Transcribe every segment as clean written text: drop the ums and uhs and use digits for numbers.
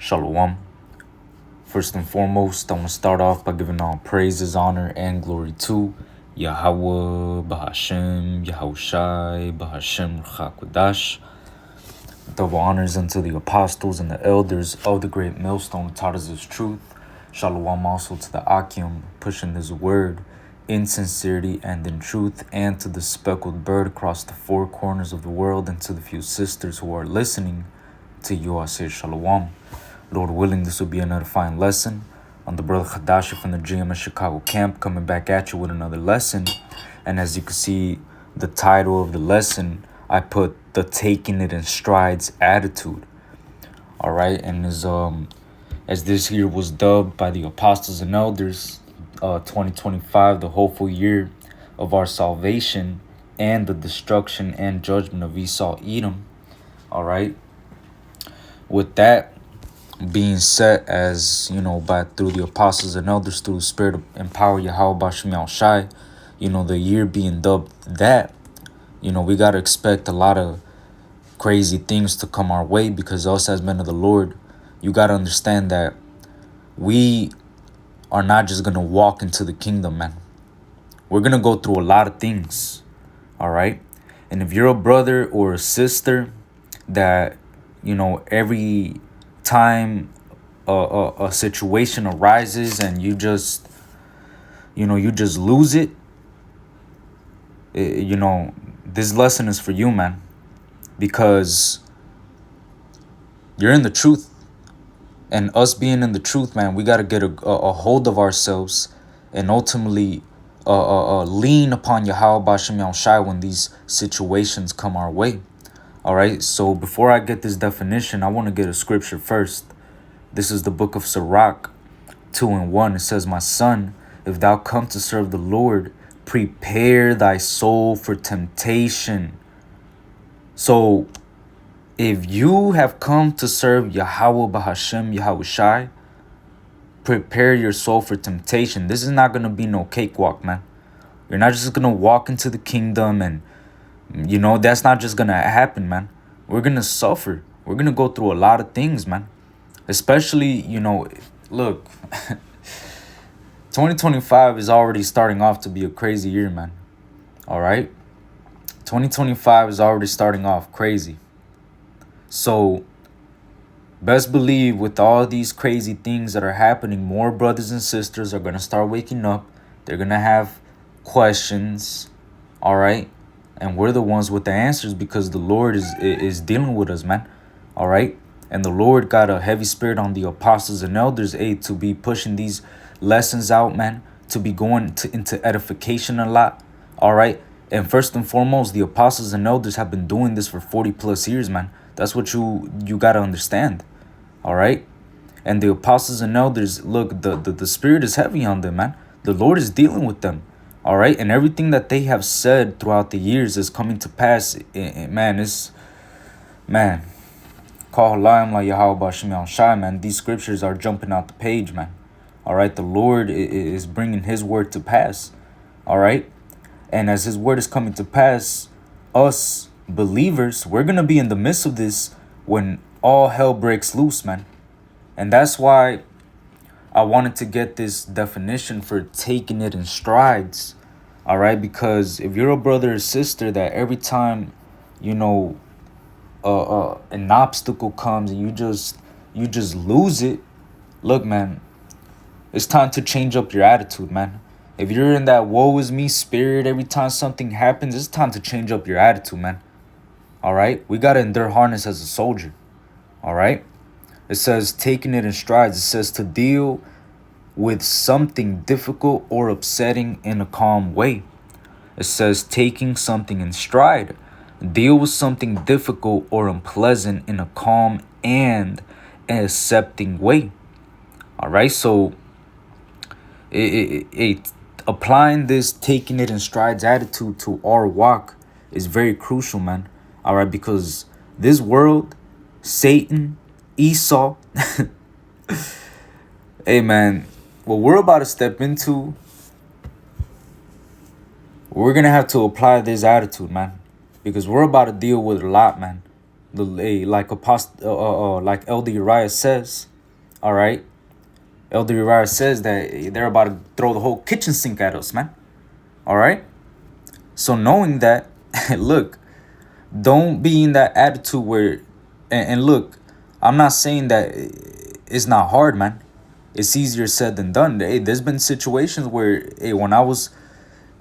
Shalom. First and foremost, I want to start off by giving all praises, honor, and glory to Yahweh, Bahashem, Yahushai, Bahashem, Ruach Double honors unto the apostles and the elders of the great millstone who taught us this truth. Shalom also to the Akim, pushing this word in sincerity and in truth, and to the speckled bird across the four corners of the world, and to the few sisters who are listening to you. I say Shalom. Lord willing, this will be an edifying lesson on the brother Hadashi from the GMS Chicago camp, coming back at you with another lesson. And as you can see, the title of the lesson, I put the taking it in strides attitude. All right, and as this year was dubbed by the apostles and elders, 2025, the hopeful year of our salvation and the destruction and judgment of Esau, Edom. All right, with that being set, as you know, by through the apostles and elders, through the spirit of empower Yahweh Bashem Yahushai, the year being dubbed that, we got to expect a lot of crazy things to come our way, because us as men of the Lord, you got to understand that we are not just going to walk into the kingdom, man. We're going to go through a lot of things, all right? And if you're a brother or a sister that, every time a situation arises and you just lose it, this lesson is for you, man, because you're in the truth. And us being in the truth, man, we got to get a hold of ourselves and ultimately lean upon Yahweh Bashem Yahushai when these situations come our way. All right, so before I get this definition, I want to get a scripture first. This is the book of Sirach 2:1. It says, "My son, if thou come to serve the Lord, prepare thy soul for temptation." So if you have come to serve Yahweh Bahashem Yahushai, prepare your soul for temptation. This is not going to be no cakewalk, man. You're not just going to walk into the kingdom and, that's not just going to happen, man. We're going to suffer. We're going to go through a lot of things, man. Especially, look, 2025 is already starting off to be a crazy year, man. All right? 2025 is already starting off crazy. So, best believe with all these crazy things that are happening, more brothers and sisters are going to start waking up. They're going to have questions, all right? And we're the ones with the answers, because the Lord is dealing with us, man, all right? And the Lord got a heavy spirit on the apostles and elders, to be pushing these lessons out, man, to be going into edification a lot, all right? And first and foremost, the apostles and elders have been doing this for 40 plus years, man. That's what you got to understand, all right? And the apostles and elders, look, the spirit is heavy on them, man. The Lord is dealing with them, all right? And everything that they have said throughout the years is coming to pass. Man, call Halayim la Yahweh Bashem Yahushai, man. These scriptures are jumping out the page, man, all right? The Lord is bringing his word to pass, all right? And as his word is coming to pass, us believers, we're going to be in the midst of this when all hell breaks loose, man. And that's why I wanted to get this definition for taking it in strides, all right? Because if you're a brother or sister that every time, an obstacle comes and you just lose it, look, man, it's time to change up your attitude, man. If you're in that woe is me spirit every time something happens, it's time to change up your attitude, man. All right? We got to endure harness as a soldier. All right? It says taking it in strides. It says to deal with something difficult or upsetting in a calm way. It says taking something in stride. Deal with something difficult or unpleasant in a calm and an accepting way. All right? So applying this taking it in strides attitude to our walk is very crucial, man. All right, because this world, Satan, Esau, hey, man, what we're about to step into, we're going to have to apply this attitude, man, because we're about to deal with a lot, man. Like Elder Uriah says, All right. Elder Uriah says that they're about to throw the whole kitchen sink at us, man. All right. So knowing that, look, don't be in that attitude where, and look, I'm not saying that it's not hard, man. It's easier said than done. Hey, there's been situations where, hey, when I was,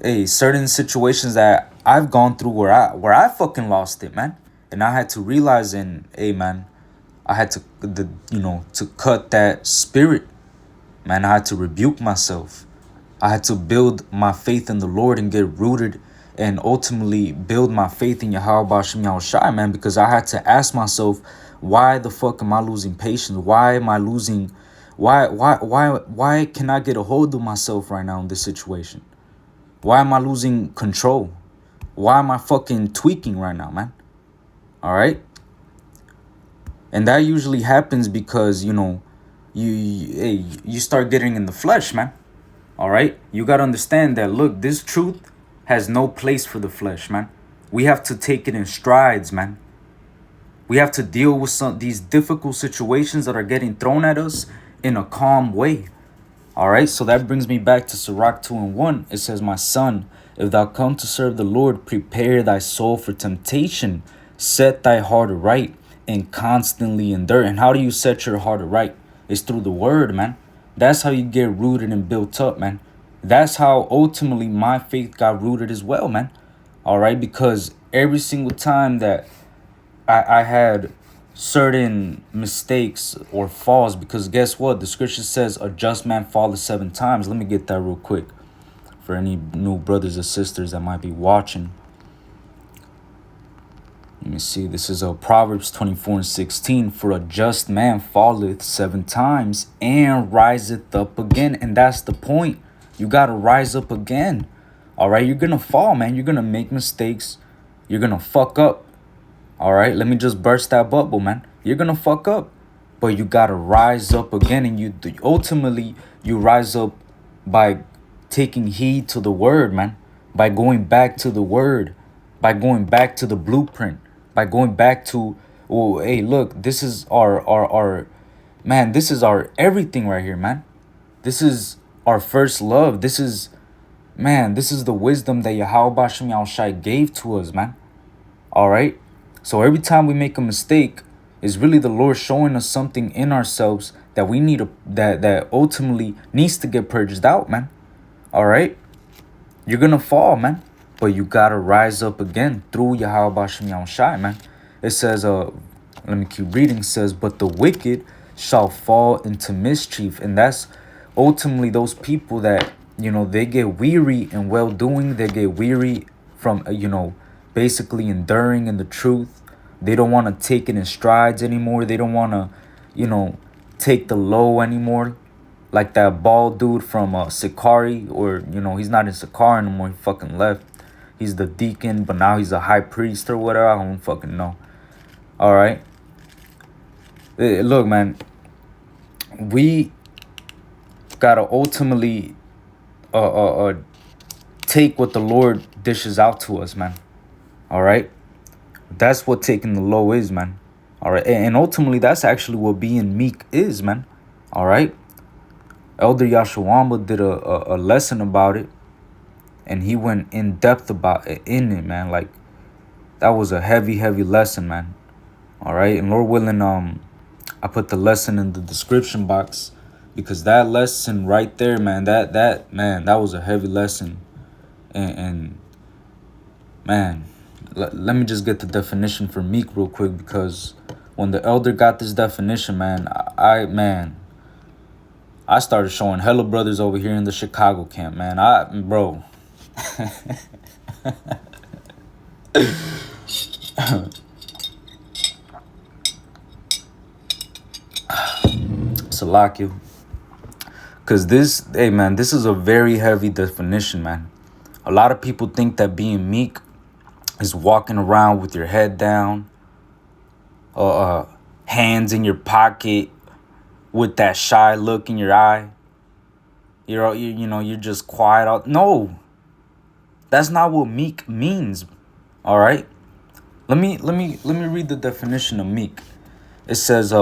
hey, certain situations that I've gone through where I fucking lost it, man, and I had to realize, and hey, man, I had to to cut that spirit, man. I had to rebuke myself. I had to build my faith in the Lord and get rooted and ultimately build my faith in Yahweh Bashem Yahushai, man, because I had to ask myself, why the fuck am I losing patience? Why am I losing why can I get a hold of myself right now in this situation? Why am I losing control? Why am I fucking tweaking right now, man? All right? And that usually happens because, you start getting in the flesh, man. All right? You got to understand that, look, this truth has no place for the flesh, man. We have to take it in strides, man. We have to deal with these difficult situations that are getting thrown at us in a calm way. All right? So that brings me back to Sirach 2:1. It says, my son, if thou come to serve the Lord, prepare thy soul for temptation. Set thy heart aright and constantly endure. And how do you set your heart aright? It's through the word, man. That's how you get rooted and built up, man. That's how ultimately my faith got rooted as well, man. All right, because every single time that I had certain mistakes or falls, because guess what? The scripture says a just man falleth 7 times. Let me get that real quick for any new brothers or sisters that might be watching. Let me see. This is Proverbs 24:16. For a just man falleth 7 times and riseth up again. And that's the point. You got to rise up again. All right. You're going to fall, man. You're going to make mistakes. You're going to fuck up. All right. Let me just burst that bubble, man. You're going to fuck up. But you got to rise up again. And you ultimately, you rise up by taking heed to the word, man. By going back to the word. By going back to the blueprint. By going back to, oh, hey, look, this is our man, this is our everything right here, man. This is our first love. This is, man, this is the wisdom that Yahweh Bashem Yahushai gave to us, man. All right? So every time we make a mistake, it's really the Lord showing us something in ourselves that we need that ultimately needs to get purged out, man. All right? You're going to fall, man. But you got to rise up again through Yahweh Bashem Yahushai, man. It says, let me keep reading. It says, but the wicked shall fall into mischief. And that's ultimately those people that, they get weary in well-doing. They get weary from, basically enduring in the truth. They don't want to take it in strides anymore. They don't want to, take the low anymore. Like that bald dude from Sakari, or, he's not in Sakari anymore. He fucking left. He's the deacon, but now he's a high priest or whatever. I don't fucking know. All right. Look, man. We gotta ultimately take what the Lord dishes out to us, man. All right. That's what taking the low is, man. All right. And ultimately, that's actually what being meek is, man. All right. Elder Yashawamba did a lesson about it. And he went in depth about it, man. Like, that was a heavy lesson, man. All right. And Lord willing, I put the lesson in the description box, because that lesson right there, man, that was a heavy lesson. And man, let me just get the definition for meek real quick, because when the elder got this definition, man, I started showing hella brothers over here in the Chicago camp, man. Bro. Salakia. Because this is a very heavy definition, man. A lot of people think that being meek is walking around with your head down, hands in your pocket, with that shy look in your eye. You're just quiet. No, that's not what meek means. All right. Let me read the definition of meek. It says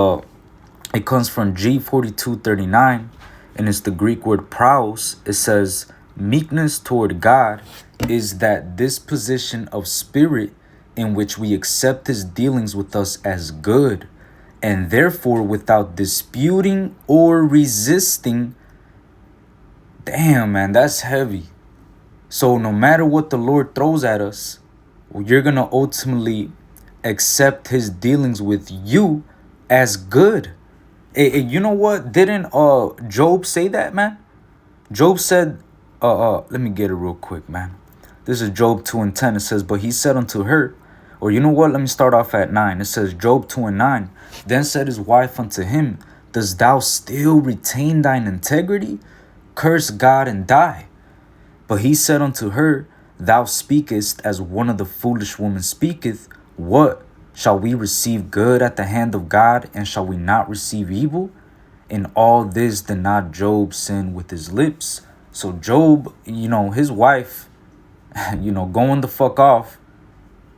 It comes from G4239, and it's the Greek word praus. It says, meekness toward God is that disposition of spirit in which we accept his dealings with us as good, and therefore without disputing or resisting. Damn, man, that's heavy. So no matter what the Lord throws at us, you're going to ultimately accept his dealings with you as good. You know what? Didn't Job say that, man? Job said, let me get it real quick, man. This is Job 2:10. It says, but he said unto her, or you know what? Let me start off at 9. It says, Job 2:9. Then said his wife unto him, dost thou still retain thine integrity? Curse God and die. But he said unto her, thou speakest as one of the foolish women speaketh. What? Shall we receive good at the hand of God, and shall we not receive evil? In all this did not Job sin with his lips. So Job, his wife, going the fuck off.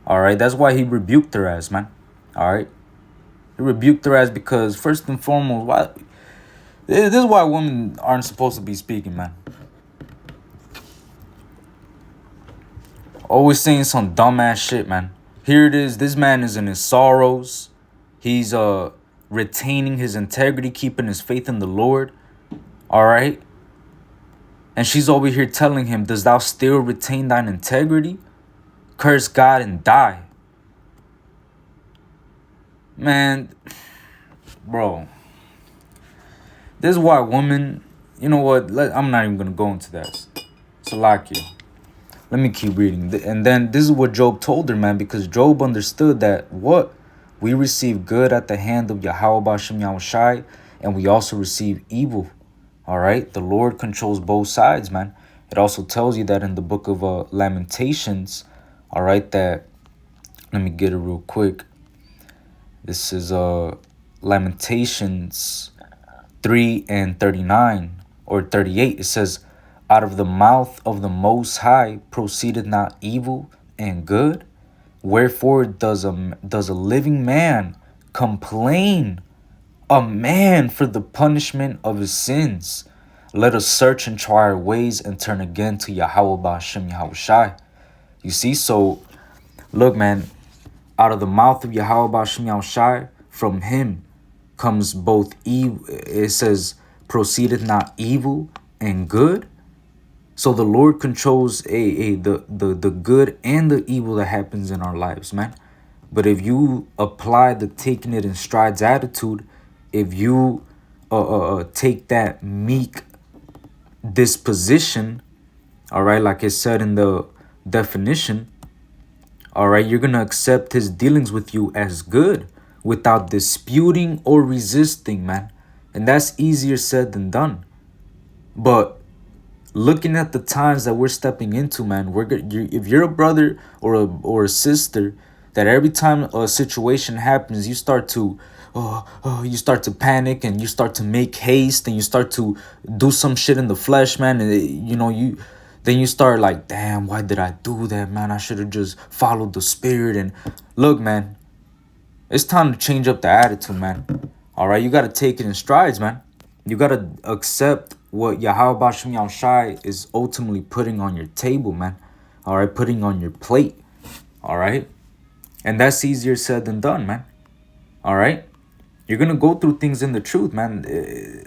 All right, that's why he rebuked her ass, man. All right, he rebuked her ass because first and foremost, this is why women aren't supposed to be speaking, man. Always saying some dumbass shit, man. Here it is. This man is in his sorrows. He's retaining his integrity, keeping his faith in the Lord. All right. And she's over here telling him, does thou still retain thine integrity? Curse God and die. Man, bro. This is why women, you know what? I'm not even going to go into that. Salakia. Let me keep reading. And then this is what Job told her, man, because Job understood that what? We receive good at the hand of Yahweh B'Shem Yahushai, and we also receive evil. All right? The Lord controls both sides, man. It also tells you that in the book of Lamentations, all right, that, let me get it real quick. This is Lamentations 3:39 or 38. It says, out of the mouth of the Most High proceedeth not evil and good? Wherefore does a living man complain, a man for the punishment of his sins? Let us search and try our ways and turn again to Yahweh B'Shem Yahushai. You see, so look, man, out of the mouth of Yahweh B'Shem Yahushai, from him comes both evil. It says, proceedeth not evil and good. So the Lord controls the good and the evil that happens in our lives, man. But if you apply the taking it in strides attitude, if you take that meek disposition, all right, like it said in the definition, all right, you're going to accept his dealings with you as good without disputing or resisting, man. And that's easier said than done. But looking at the times that we're stepping into, man, if you're a brother or a sister that every time a situation happens, you start to panic and you start to make haste and you start to do some shit in the flesh, man, and then you start like, damn, why did I do that, man? I should have just followed the spirit. And look, man, it's time to change up the attitude, man. All right, you got to take it in strides, man. You got to accept what Yahweh B'Shem Yahushai is ultimately putting on your table, man. All right, putting on your plate. All right. And that's easier said than done, man. All right. You're going to go through things in the truth, man.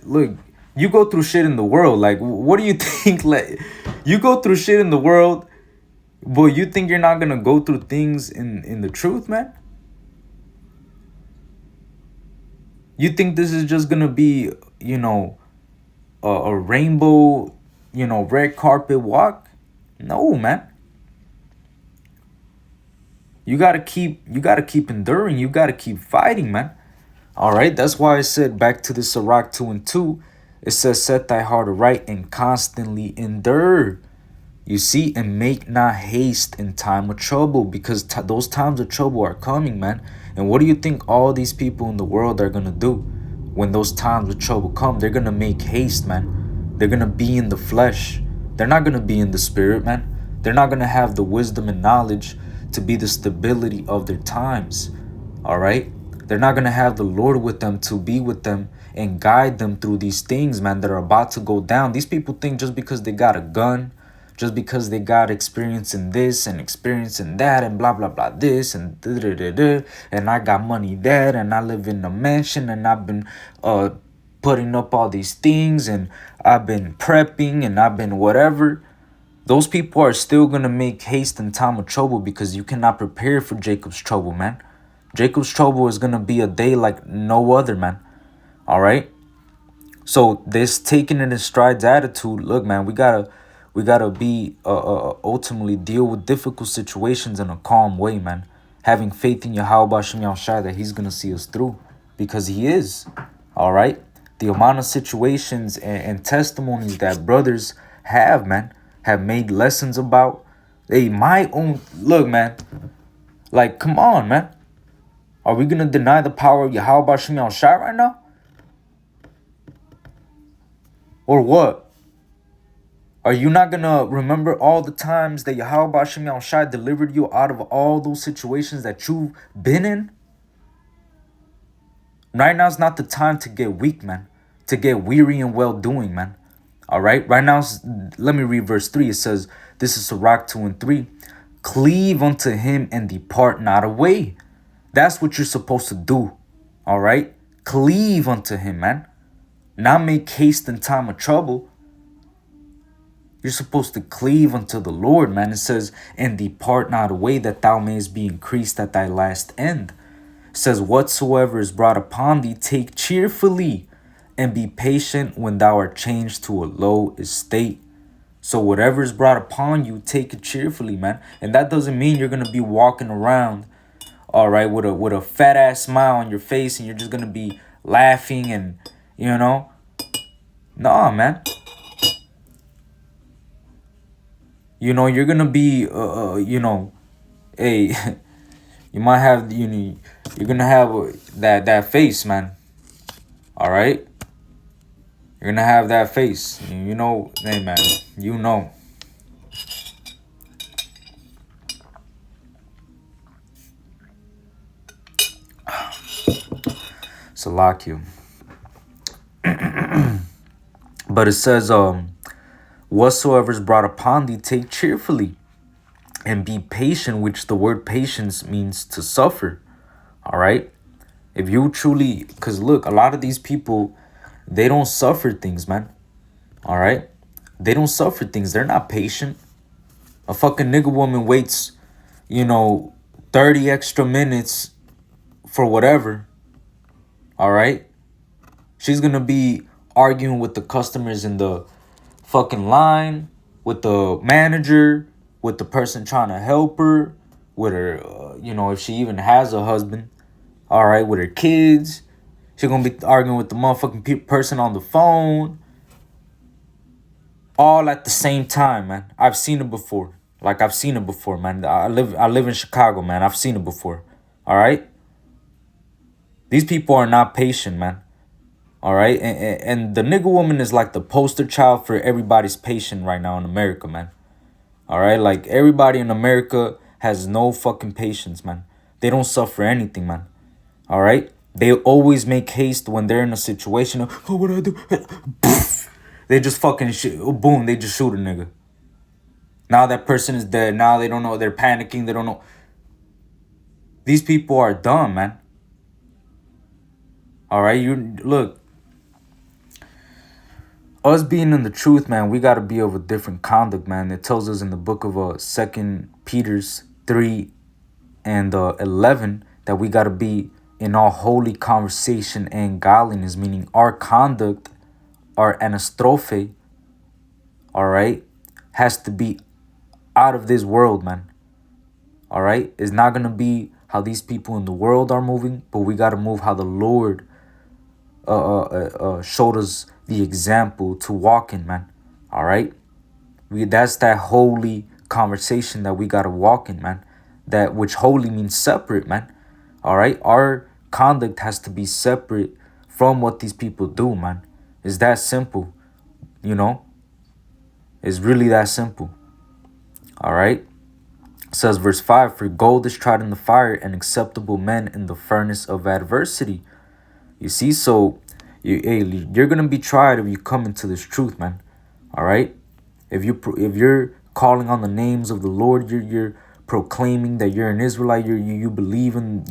Look, you go through shit in the world. Like, what do you think? Like, you go through shit in the world, but you think you're not going to go through things in the truth, man? You think this is just going to be, a rainbow, red carpet walk? No, man. You gotta keep enduring. You gotta keep fighting, man. All right. That's why I said back to the Sirach 2:2. It says, set thy heart aright and constantly endure. You see, and make not haste in time of trouble, because those times of trouble are coming, man. And what do you think all these people in the world are gonna do? When those times of trouble come, they're going to make haste, man. They're going to be in the flesh. They're not going to be in the spirit, man. They're not going to have the wisdom and knowledge to be the stability of their times. All right. They're not going to have the Lord with them to be with them and guide them through these things, man, that are about to go down. These people think just because they got a gun, just because they got experience in this and experience in that and blah, blah, blah, this and da-da-da-da, and I got money that, and I live in a mansion, and I've been putting up all these things, and I've been prepping, and I've been whatever. Those people are still going to make haste in time of trouble, because you cannot prepare for Jacob's trouble, man. Jacob's trouble is going to be a day like no other, man. All right? So this taking it in strides attitude, look, man, we gotta be ultimately deal with difficult situations in a calm way, man. Having faith in Yahweh Shem Yahushai that he's going to see us through, because he is. All right? The amount of situations and testimonies that brothers have, man, have made lessons about. They might own. Look, man. Like, come on, man. Are we going to deny the power of Yahweh Shem Yahushai right now? Or what? Are you not going to remember all the times that Yahweh Shem Yahushai delivered you out of all those situations that you've been in? Right now is not the time to get weak, man. To get weary in well-doing, man. All right? Right now, let me read verse 3. It says, this is Sirach 2 and 3. Cleave unto him and depart not away. That's what you're supposed to do. All right? Cleave unto him, man. Not make haste in time of trouble. You're supposed to cleave unto the Lord, man. It says, and depart not away, that thou mayest be increased at thy last end. It says, whatsoever is brought upon thee, take cheerfully, and be patient when thou art changed to a low estate. So whatever is brought upon you, take it cheerfully, man. And that doesn't mean you're going to be walking around, all right, with a fat ass smile on your face, and you're just going to be laughing and, you know. Nah, man. You know, you're going to be, you know, hey, you might have, you know, you're going to have that face, man. All right? You're going to have that face. You know, hey, man, you know. Salakia. But it says, whatsoever is brought upon thee, take cheerfully, and be patient, which the word patience means to suffer. All right? If you truly, because look, a lot of these people, they don't suffer things, man. All right? They don't suffer things. They're not patient. A fucking nigga woman waits, you know, 30 extra minutes for whatever. All right? She's going to be arguing with the customers in the fucking line, with the manager, with the person trying to help her, with her, you know, if she even has a husband. All right, with her kids. She's going to be arguing with the motherfucking person on the phone. All at the same time, man. I've seen it before. Like, I've seen it before, man. I live in Chicago, man. I've seen it before. All right? These people are not patient, man. All right? And the nigga woman is like the poster child for everybody's patient right now in America, man. All right? Like, everybody in America has no fucking patience, man. They don't suffer anything, man. All right? They always make haste when they're in a situation of, oh, what do I do? They just fucking boom, they just shoot a nigga. Now that person is dead. Now they don't know. They're panicking. They don't know. These people are dumb, man. All right? You look. Us being in the truth, man, we got to be of a different conduct, man. It tells us in the book of 2 Peter 3 and 11 that we got to be in all holy conversation and godliness, meaning our conduct, our anastrophe, all right, has to be out of this world, man. All right? It's not going to be how these people in the world are moving, but we got to move how the Lord showed us the example to walk in, man. All right? That's that holy conversation that we got to walk in, man. That which holy means separate, man. All right? Our conduct has to be separate from what these people do, man. It's that simple, you know? It's really that simple. All right? It says verse 5, for gold is tried in the fire and acceptable men in the furnace of adversity. You see, so you're going to be tried if you come into this truth, man. All right. If you're calling on the names of the Lord, you're proclaiming that you're an Israelite, you believe in,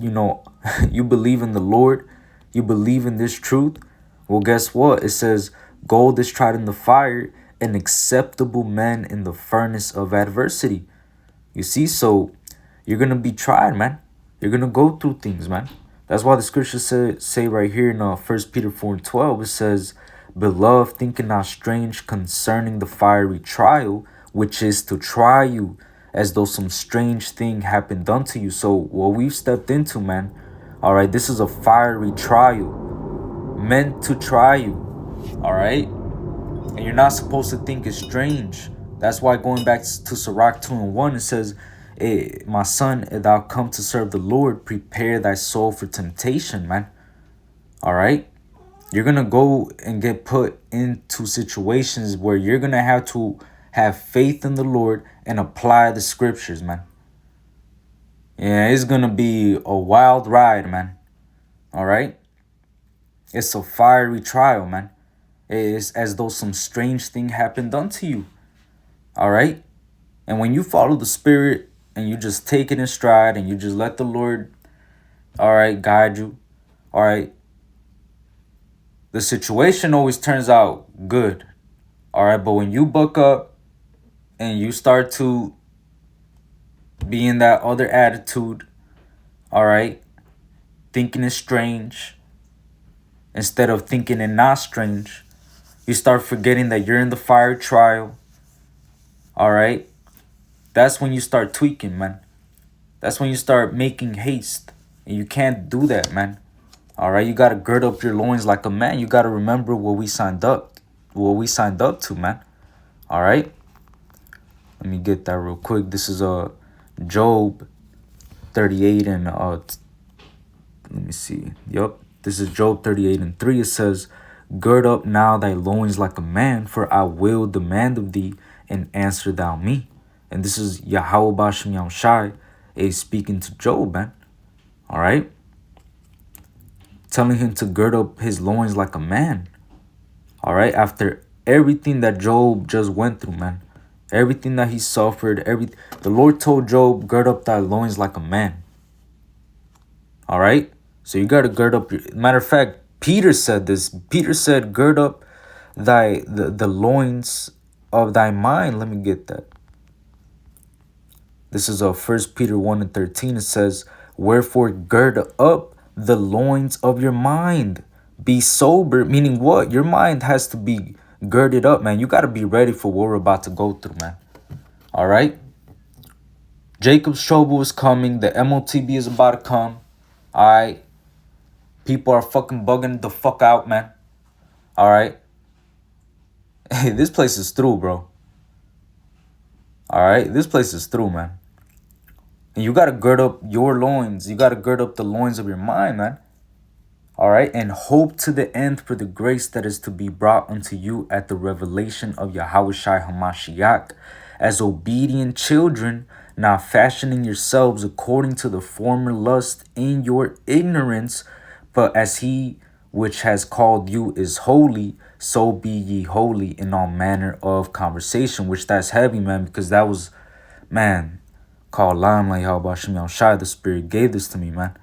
you believe in the Lord, you believe in this truth. Well, guess what? It says gold is tried in the fire and acceptable men in the furnace of adversity. You see, so you're going to be tried, man. You're going to go through things, man. That's why the scriptures say right here in 1 Peter 4:12, it says, beloved, thinking not strange concerning the fiery trial, which is to try you as though some strange thing happened unto you. So what we've stepped into, man, all right, this is a fiery trial meant to try you, all right? And you're not supposed to think it's strange. That's why going back to Sirach 2:1, it says, my son, if thou come to serve the Lord, prepare thy soul for temptation, man. All right? You're going to go and get put into situations where you're going to have to have faith in the Lord and apply the scriptures, man. Yeah, it's going to be a wild ride, man. All right? It's a fiery trial, man. It's as though some strange thing happened unto you. All right? And when you follow the Spirit and you just take it in stride and you just let the Lord, all right, guide you, all right, the situation always turns out good. All right? But when you buck up and you start to be in that other attitude, all right, thinking it's strange instead of thinking it not strange, you start forgetting that you're in the fire trial. All right? That's when you start tweaking, man. That's when you start making haste. And you can't do that, man. All right? You got to gird up your loins like a man. You got to remember what we signed up to, man. All right? Let me get that real quick. This is Job 38 and let me see. Yup. This is Job 38:3. It says, gird up now thy loins like a man, for I will demand of thee, and answer thou me. And this is Yahweh Bashem Yahushai speaking to Job, man. All right? Telling him to gird up his loins like a man. All right? After everything that Job just went through, man. Everything that he suffered. The Lord told Job, gird up thy loins like a man. All right? So you got to gird up your... Matter of fact, Peter said this. Peter said, gird up the loins of thy mind. Let me get that. This is 1 Peter 1:13. It says, wherefore gird up the loins of your mind. Be sober, meaning what? Your mind has to be girded up, man. You got to be ready for what we're about to go through, man. All right? Jacob's trouble is coming. The MOTB is about to come. All right? People are fucking bugging the fuck out, man. All right? Hey, this place is through, bro. All right? This place is through, man. And you got to gird up your loins. You got to gird up the loins of your mind, man. All right? And hope to the end for the grace that is to be brought unto you at the revelation of Yahushua HaMashiach, as obedient children, not fashioning yourselves according to the former lust in your ignorance, but as he which has called you is holy, so be ye holy in all manner of conversation. Which that's heavy, man, because that was, man, called Lam like how about Shem Shai. The Spirit gave this to me, man.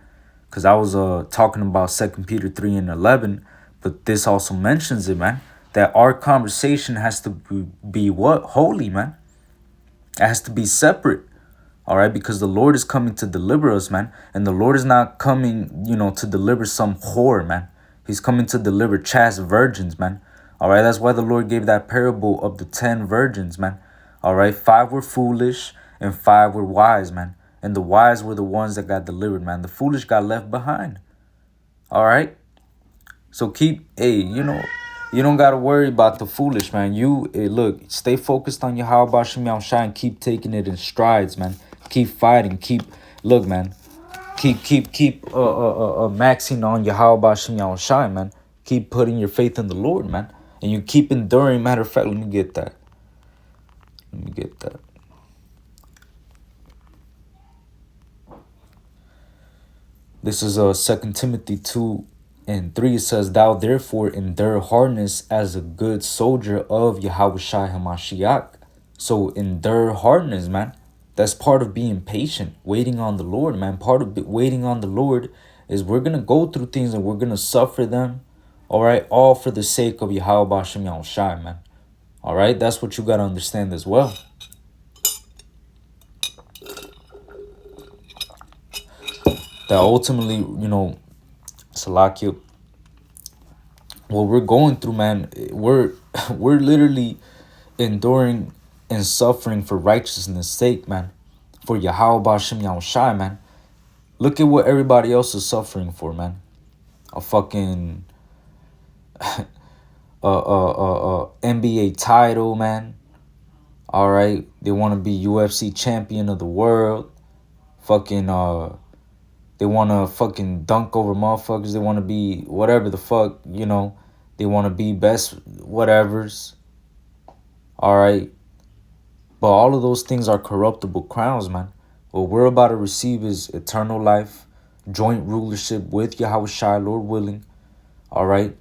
Because I was talking about 2 Peter 3:11, but this also mentions it, man. That our conversation has to be what? Holy, man. It has to be separate. All right, because the Lord is coming to deliver us, man. And the Lord is not coming, to deliver some whore, man. He's coming to deliver chaste virgins, man. All right, that's why the Lord gave that parable of the 10 virgins, man. All right, 5 were foolish and 5 were wise, man. And the wise were the ones that got delivered, man. The foolish got left behind. All right. So you don't got to worry about the foolish, man. Look, stay focused on your Yahweh Shem Yahushai and keep taking it in strides, man. Keep fighting. Look, man. Keep maxing on your Yahweh Shem Yahushai, man. Keep putting your faith in the Lord, man. And you keep enduring. Matter of fact, let me get that. This is 2 Timothy 2:3. It says, "Thou therefore endure hardness as a good soldier of Yahushua Hamashiach." So endure hardness, man. That's part of being patient, waiting on the Lord, man. Part of waiting on the Lord is we're gonna go through things and we're gonna suffer them. All right, all for the sake of Yahweh Bashem Yahushai, man. All right, that's what you gotta understand as well. That ultimately, Salakia, what we're going through, man, we're literally enduring and suffering for righteousness' sake, man. For Yahweh Bashem Yahushai, man. Look at what everybody else is suffering for, man. A fucking NBA title, man. All right, they want to be UFC champion of the world. Fucking they want to fucking dunk over motherfuckers. They want to be whatever the fuck, They want to be best whatevers. All right, but all of those things are corruptible crowns, man. What we're about to receive is eternal life, joint rulership with Yahushua, Lord willing. All right.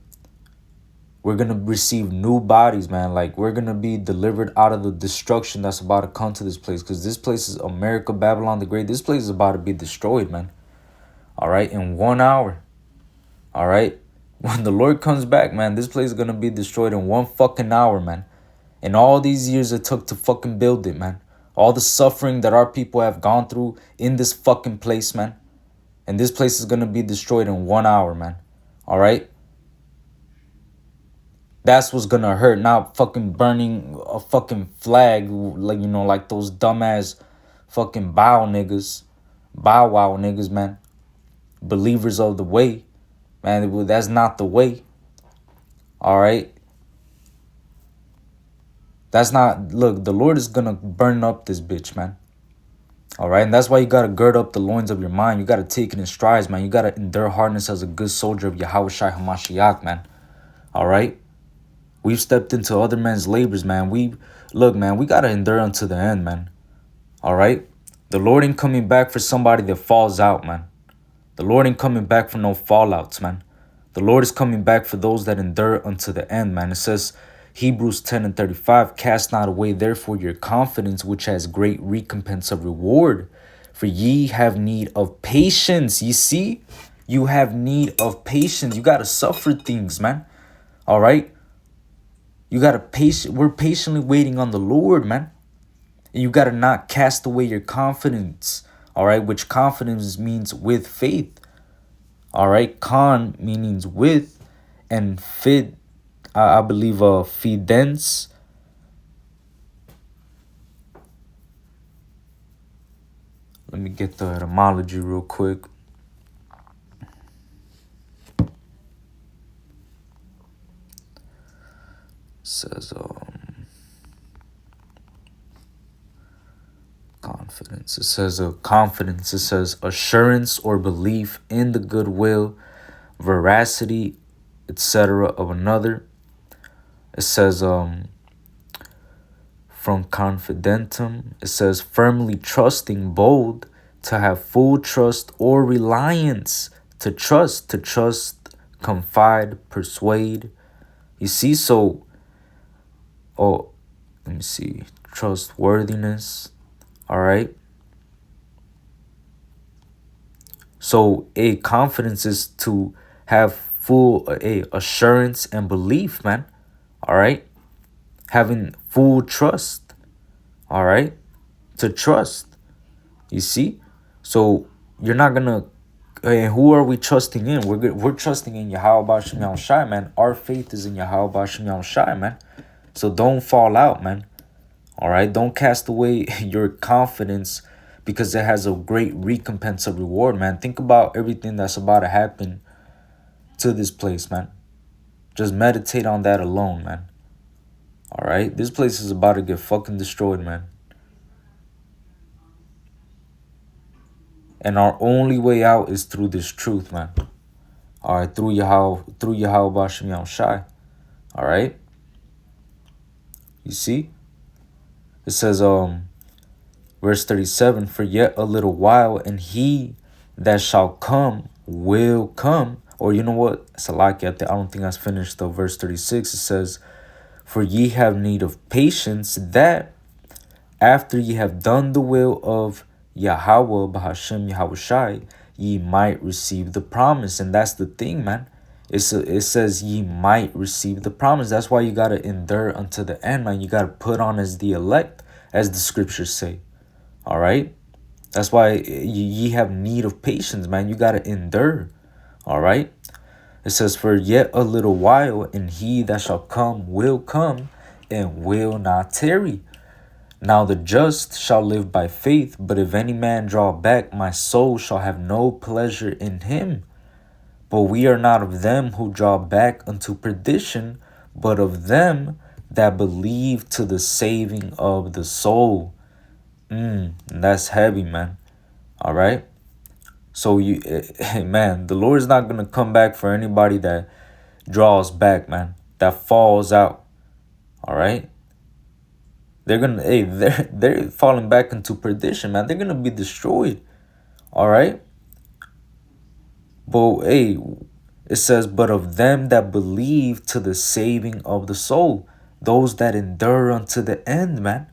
We're going to receive new bodies, man. Like, we're going to be delivered out of the destruction that's about to come to this place. Because this place is America, Babylon the Great. This place is about to be destroyed, man. All right? In 1 hour. All right? When the Lord comes back, man, this place is going to be destroyed in 1 fucking hour, man. And all these years it took to fucking build it, man. All the suffering that our people have gone through in this fucking place, man. And this place is going to be destroyed in 1 hour, man. All right? That's what's gonna hurt, not fucking burning a fucking flag, like those dumbass fucking bow wow niggas, man. Believers of the way, man. That's not the way. All right. That's not. Look, the Lord is gonna burn up this bitch, man. All right, and that's why you gotta gird up the loins of your mind. You gotta take it in strides, man. You gotta endure hardness as a good soldier of Yahushua Hamashiach, man. All right. We've stepped into other men's labors, man. We gotta endure unto the end, man. All right? The Lord ain't coming back for somebody that falls out, man. The Lord ain't coming back for no fallouts, man. The Lord is coming back for those that endure unto the end, man. It says, Hebrews 10:35, "Cast not away therefore your confidence, which has great recompense of reward. For ye have need of patience." You see? You have need of patience. You gotta suffer things, man. All right? You gotta we're patiently waiting on the Lord, man. And you gotta not cast away your confidence. All right, which confidence means with faith. All right, con means with, and fit, I believe, fidens. Let me get the etymology real quick. It says confidence. It says confidence. It says assurance or belief in the goodwill, veracity, etc. of another. It says from confidentum. It says firmly trusting, bold, to have full trust or reliance, to trust, confide, persuade. You see, so let me see, trustworthiness. All right. So a confidence is to have full assurance and belief, man. All right. Having full trust. All right. To trust. You see? So you're not gonna. And who are we trusting in? We're trusting in Yahweh Bashem Yahushai, man. Our faith is in Yahweh Bashem Yahushai, man. So don't fall out, man. All right. Don't cast away your confidence, because it has a great recompense of reward, man. Think about everything that's about to happen to this place, man. Just meditate on that alone, man. All right? This place is about to get fucking destroyed, man. And our only way out is through this truth, man. All right? Through Yahweh Bashem Yahushai. All right? You see? It says, verse 37, "For yet a little while, and he that shall come will come. Or you know what? Salaki, I don't think I finished the verse 36. It says, for ye have need of patience, that after ye have done the will of Yahweh, Bahashem, Yahushai, ye might receive the promise. And that's the thing, man. It says ye might receive the promise. That's why you got to endure unto the end, man. You got to put on as the elect, as the scriptures say. All right? That's why ye have need of patience, man. You got to endure. All right? It says, for yet a little while, and he that shall come will come and will not tarry. Now the just shall live by faith, but if any man draw back, my soul shall have no pleasure in him. But we are not of them who draw back unto perdition, but of them that believe to the saving of the soul. That's heavy, man. All right? So, man, the Lord is not going to come back for anybody that draws back, man, that falls out. All right? They're falling back into perdition, man. They're gonna be destroyed. All right. But it says, but of them that believe to the saving of the soul, those that endure unto the end, man.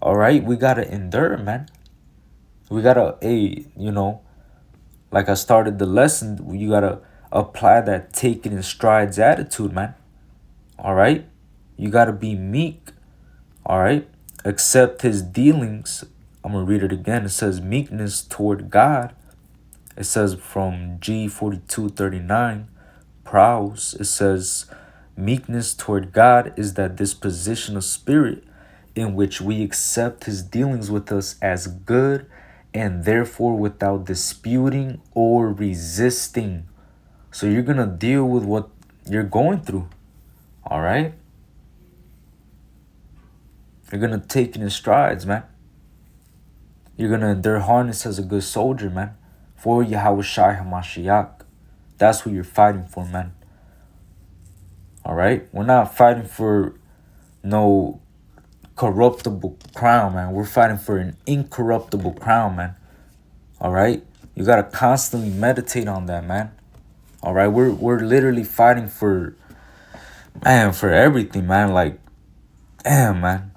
All right, we gotta endure, man. We gotta, like I started the lesson, you gotta apply that take it in strides attitude, man. All right, you gotta be meek. All right. Accept his dealings. I'm going to read it again. It says meekness toward God. It says from G4239, Prowse. It says meekness toward God is that disposition of spirit in which we accept his dealings with us as good and therefore without disputing or resisting. So you're going to deal with what you're going through. All right. You're going to take it in strides, man. You're going to endure harness as a good soldier, man. For Yahushai HaMashiach. That's who you're fighting for, man. All right? We're not fighting for no corruptible crown, man. We're fighting for an incorruptible crown, man. All right? You got to constantly meditate on that, man. All right? We're literally fighting for, man, for everything, man. Like, damn, man.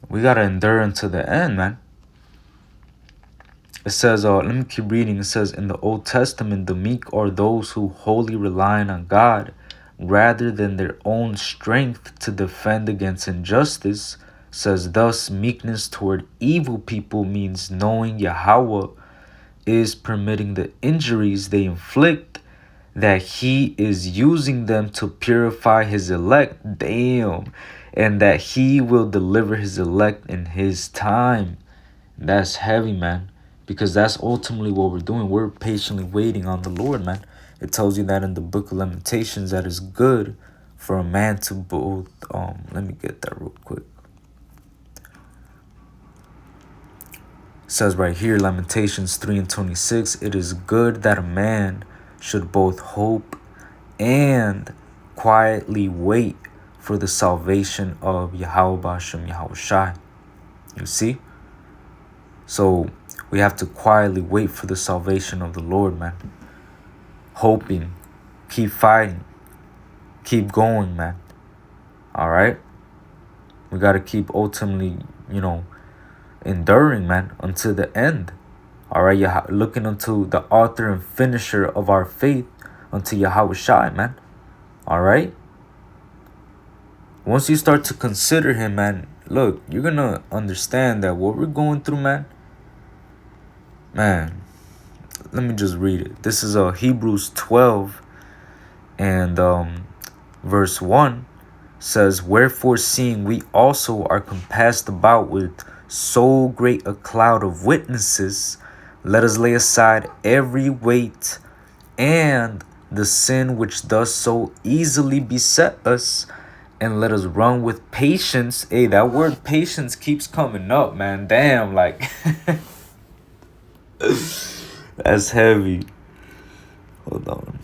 We got to endure until the end, man. It says, let me keep reading. It says, in the Old Testament, the meek are those who wholly rely on God rather than their own strength to defend against injustice. It says, thus, meekness toward evil people means knowing Yahweh is permitting the injuries they inflict, that he is using them to purify his elect. Damn. And that he will deliver his elect in his time. That's heavy, man. Because that's ultimately what we're doing. We're patiently waiting on the Lord, man. It tells you that in the book of Lamentations that it's good for a man to both... let me get that real quick. It says right here, Lamentations 3:26, it is good that a man should both hope and quietly wait for the salvation of Yahweh Bashem Yahushai. You see? So we have to quietly wait for the salvation of the Lord, man. Hoping. Keep fighting. Keep going, man. All right? We got to keep ultimately, enduring, man, until the end. All right? You're looking unto the author and finisher of our faith, unto Yahushai, man. All right? Once you start to consider him, man, look, you're going to understand that what we're going through, man, let me just read it. This is Hebrews 12 and verse 1 says, wherefore seeing we also are compassed about with so great a cloud of witnesses, let us lay aside every weight and the sin which does so easily beset us, and let us run with patience. Hey, that word patience keeps coming up, man. Damn, like that's heavy. Hold on.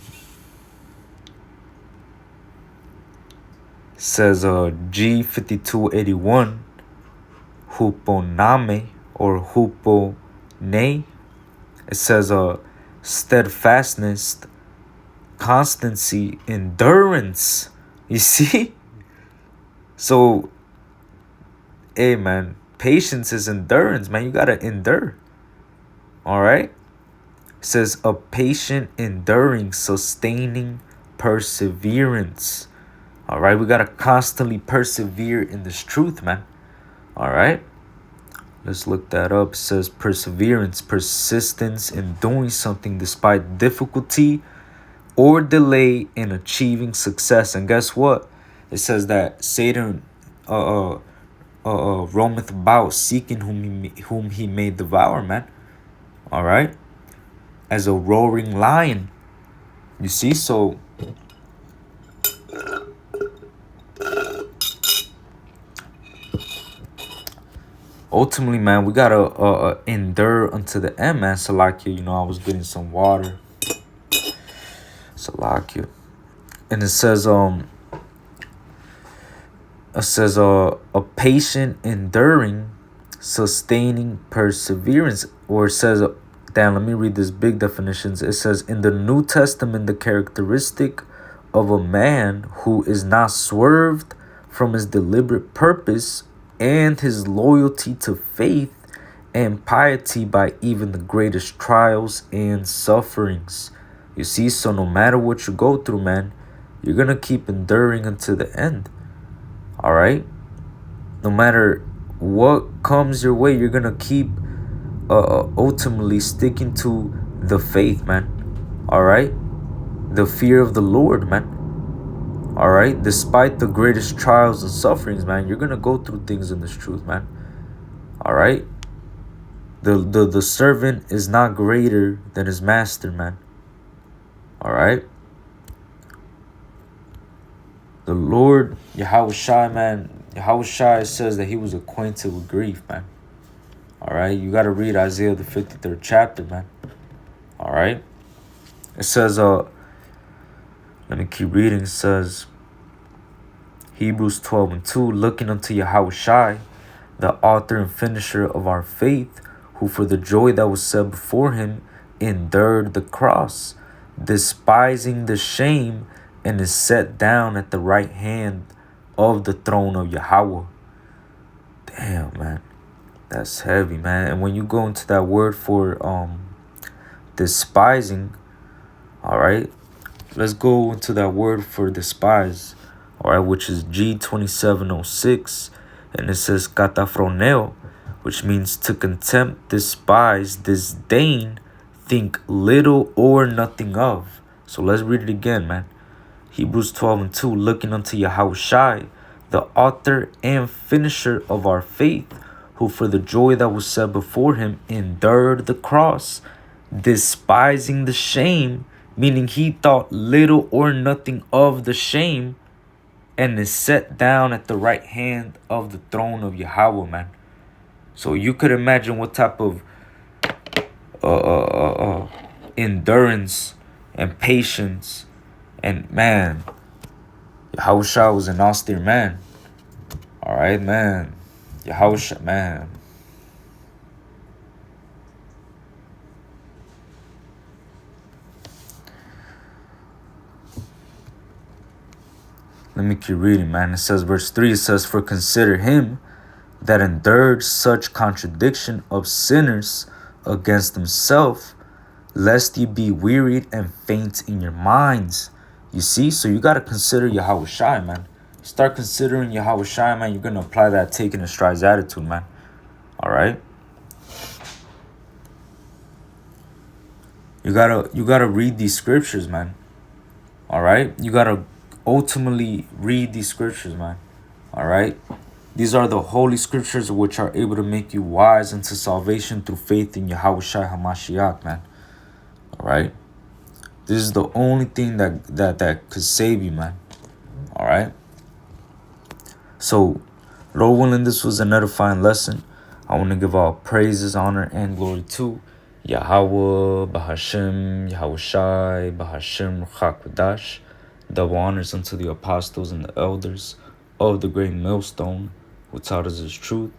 Says G5281, huponame or hupone. It says steadfastness, constancy, endurance. You see? So, hey man, patience is endurance, man. You gotta endure. All right? It says a patient, enduring, sustaining perseverance. All right? We gotta constantly persevere in this truth, man. All right? Let's look that up. It says perseverance, persistence in doing something despite difficulty or delay in achieving success. And guess what? It says that Satan roameth about seeking whom he may devour, man. All right? As a roaring lion. You see? So ultimately, man, we gotta endure unto the end, man. Salakia, I was getting some water. Salakia. And it says a patient, enduring, sustaining perseverance. Or it says, damn, let me read this big definitions. It says, in the New Testament, the characteristic of a man who is not swerved from his deliberate purpose and his loyalty to faith and piety by even the greatest trials and sufferings. You see, so no matter what you go through, man, you're going to keep enduring until the end. All right? No matter what comes your way, you're going to keep ultimately sticking to the faith, man. All right? The fear of the Lord, man. All right? Despite the greatest trials and sufferings, man, you're going to go through things in this truth, man. All right? The servant is not greater than his master, man. All right? The Lord, Yahushua, man, Yahushua says that he was acquainted with grief, man. All right? You got to read Isaiah, the 53rd chapter, man. All right? It says, let me keep reading. It says, Hebrews 12:2, looking unto Yahushua, the author and finisher of our faith, who for the joy that was set before him endured the cross, despising the shame, and is set down at the right hand of the throne of Yahweh. Damn, man. That's heavy, man. And when you go into that word for despising, all right, let's go into that word for despise, all right, which is G2706, and it says katafroneo, which means to contempt, despise, disdain, think little or nothing of. So let's read it again, man. Hebrews 12:2, looking unto Yahushua, the author and finisher of our faith, who for the joy that was set before him endured the cross, despising the shame, meaning he thought little or nothing of the shame, and is set down at the right hand of the throne of Yahweh, man. So you could imagine what type of endurance and patience. And man, Yahushua was an austere man. All right, man. Yahushua, man. Let me keep reading, man. It says, verse 3, it says, for consider him that endured such contradiction of sinners against himself, lest ye be wearied and faint in your minds. You see? So you got to consider Yahushua, man. Start considering Yahushua, man. You're going to apply that taking a strides attitude, man. All right? You gotta read these scriptures, man. All right? You got to ultimately read these scriptures, man. All right? These are the holy scriptures which are able to make you wise unto salvation through faith in Yahushua HaMashiach, man. All right? This is the only thing that could save you, man. All right? So, Lord willing, this was an edifying lesson. I want to give all praises, honor, and glory to Yahweh, Bahashem, Yahushai, Bahashem, Ruach Double honors unto the apostles and the elders of the great millstone, who taught us his truth,